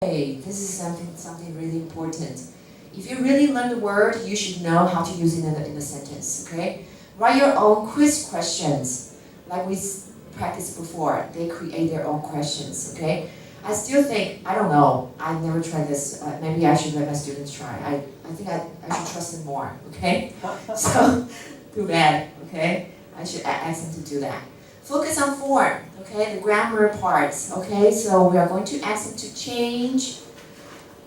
Hey, this is something really important. If you really learn the word, you should know how to use it in a sentence, okay? Write your own quiz questions, like we practiced before. They create their own questions, okay? I still think, I don't know, I never tried this. Maybe I should let my students try. I think I should trust them more, okay? So, too bad, okay? I should ask them to do that. Focus on form, okay, the grammar parts, okay? So we are going to ask them to change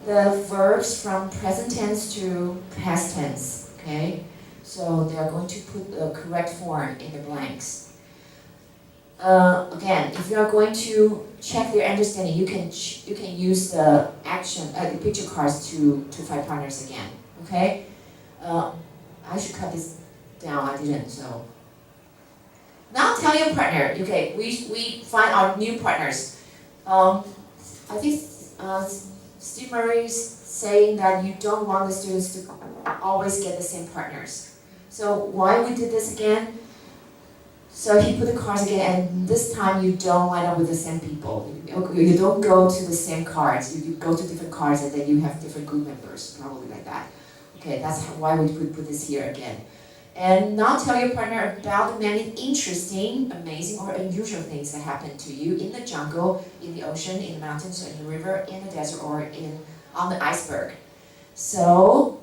the verbs from present tense to past tense, okay? So they are going to put the correct form in the blanks. Again, if you are going to check their understanding, you can use the the picture cards to find partners again, okay? I should cut this down, I didn't, so. Now tell your partner, okay, we find our new partners. I think Steve Murray is saying that you don't want the students to always get the same partners. So why we did this again? So he put the cards again, and this time you don't line up with the same people. You don't go to the same cards, you go to different cards and then you have different group members, probably like that. Okay, that's why we put this here again. And now tell your partner about the many interesting, amazing, or unusual things that happen to you in the jungle, in the ocean, in the mountains, in the river, in the desert, or on the iceberg. So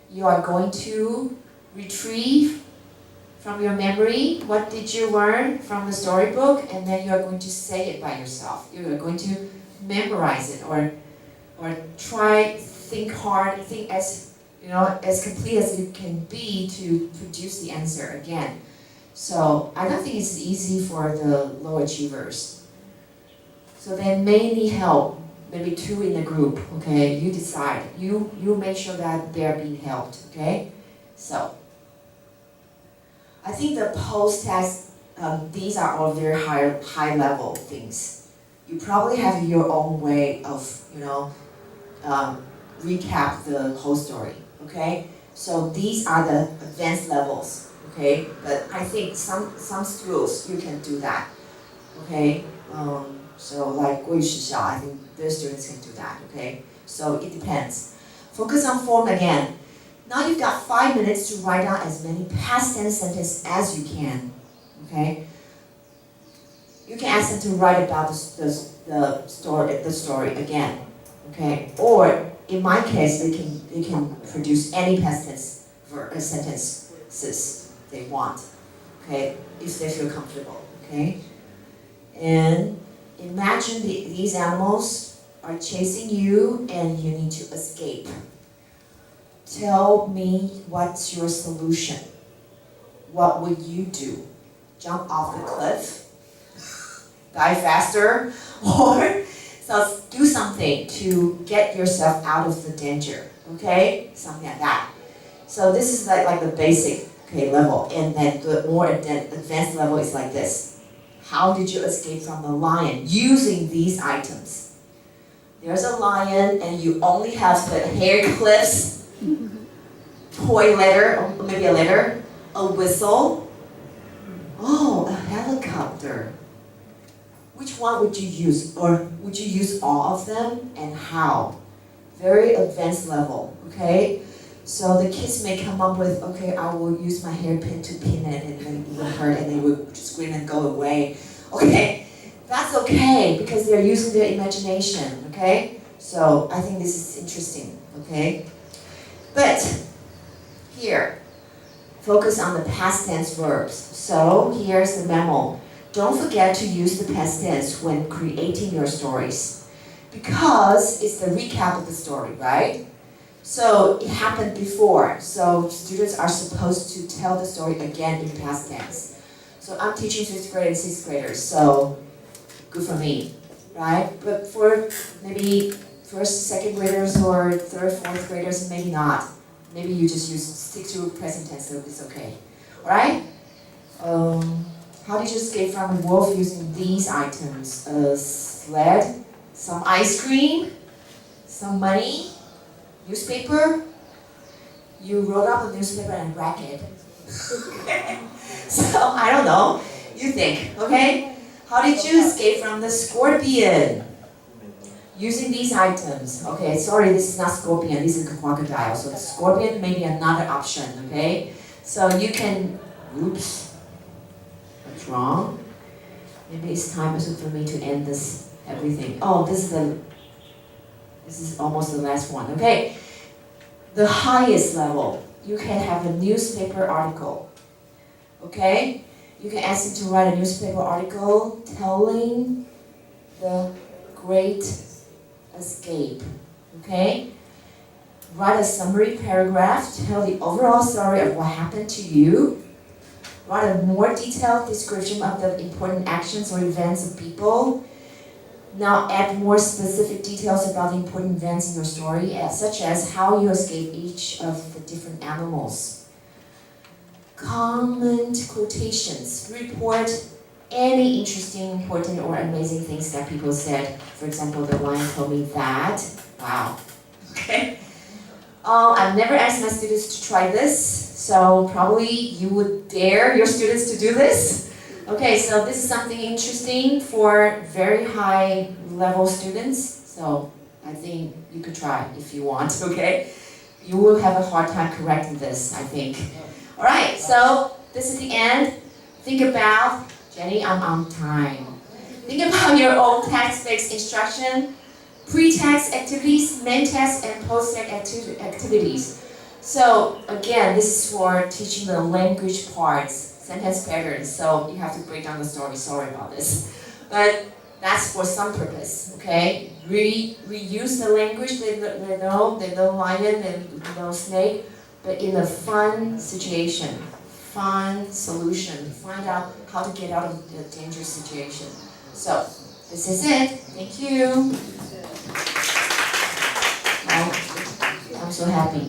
you are going to retrieve from your memory what did you learn from the storybook, and then you are going to say it by yourself. You are going to memorize it, or try, think hard, think as complete as you can be to produce the answer again. So I don't think it's easy for the low achievers. So they may need help, maybe 2 in a group, okay? You decide. You make sure that they're being helped, okay? So I think the post-test, these are all very high level things. You probably have your own way of, recap the whole story. Okay, so these are the advanced levels. Okay, but I think some schools you can do that. Okay, so like 国语学校, I think their students can do that. Okay, so it depends. Focus on form again. Now you've got 5 minutes to write down as many past tense sentences as you can. Okay, you can ask them to write about the story again. Okay, or in my case, they can produce any past tense sentences they want, okay, if they feel comfortable, okay? And imagine these animals are chasing you and you need to escape. Tell me what's your solution. What would you do? Jump off the cliff? Die faster? Or so do something to get yourself out of the danger, okay? Something like that. So this is like the basic level, and then the more advanced level is like this. How did you escape from the lion using these items? There's a lion and you only have the hair clips, toy letter, or maybe a letter, a whistle, a helicopter. Which one would you use, or would you use all of them, and how? Very advanced level, okay? So the kids may come up with, okay, I will use my hairpin to pin it, and then it will hurt, and they would scream and go away. Okay, that's okay, because they're using their imagination, okay? So I think this is interesting, okay? But here, focus on the past tense verbs. So here's the memo. Don't forget to use the past tense when creating your stories, because it's the recap of the story, right? So it happened before, so students are supposed to tell the story again in past tense. So I'm teaching 5th grade and 6th graders, so good for me, right? But for maybe 1st, 2nd graders or 3rd, 4th graders, maybe not. Maybe you just stick to present tense, so it's okay, all right? How did you escape from the wolf using these items? A sled, some ice cream, some money, newspaper. You wrote up a newspaper and wrapped it. So, I don't know. You think, okay? How did you escape from the scorpion? using these items, okay, sorry, this is not scorpion, this is crocodile, so scorpion may be another option, okay? So you can, oops, what's wrong? Maybe it's time for me to end this, everything. Oh, this is almost the last one, okay? The highest level, you can have a newspaper article, okay? You can ask them to write a newspaper article telling the great escape, okay? Write a summary paragraph, tell the overall story of what happened to you. Write a more detailed description of the important actions or events of people. Now add more specific details about the important events in your story, such as how you escape each of the different animals. Comment quotations. Report any interesting, important, or amazing things that people said. For example, the lion told me that. Wow. Okay. I've never asked my students to try this, so probably you would dare your students to do this. Okay, so this is something interesting for very high level students, so I think you could try if you want, okay? You will have a hard time correcting this, I think. Alright, so this is the end. Think about, Jenny, I'm on time. Think about your own text-based instruction, pre-text activities, main text, and post-text activities. So again, this is for teaching the language parts, sentence patterns, so you have to break down the story, sorry about this. But that's for some purpose, okay? Reuse the language, they know lion, they know snake, but in a fun situation, fun solution, find out how to get out of the dangerous situation. So, this is it, thank you. I'm so happy.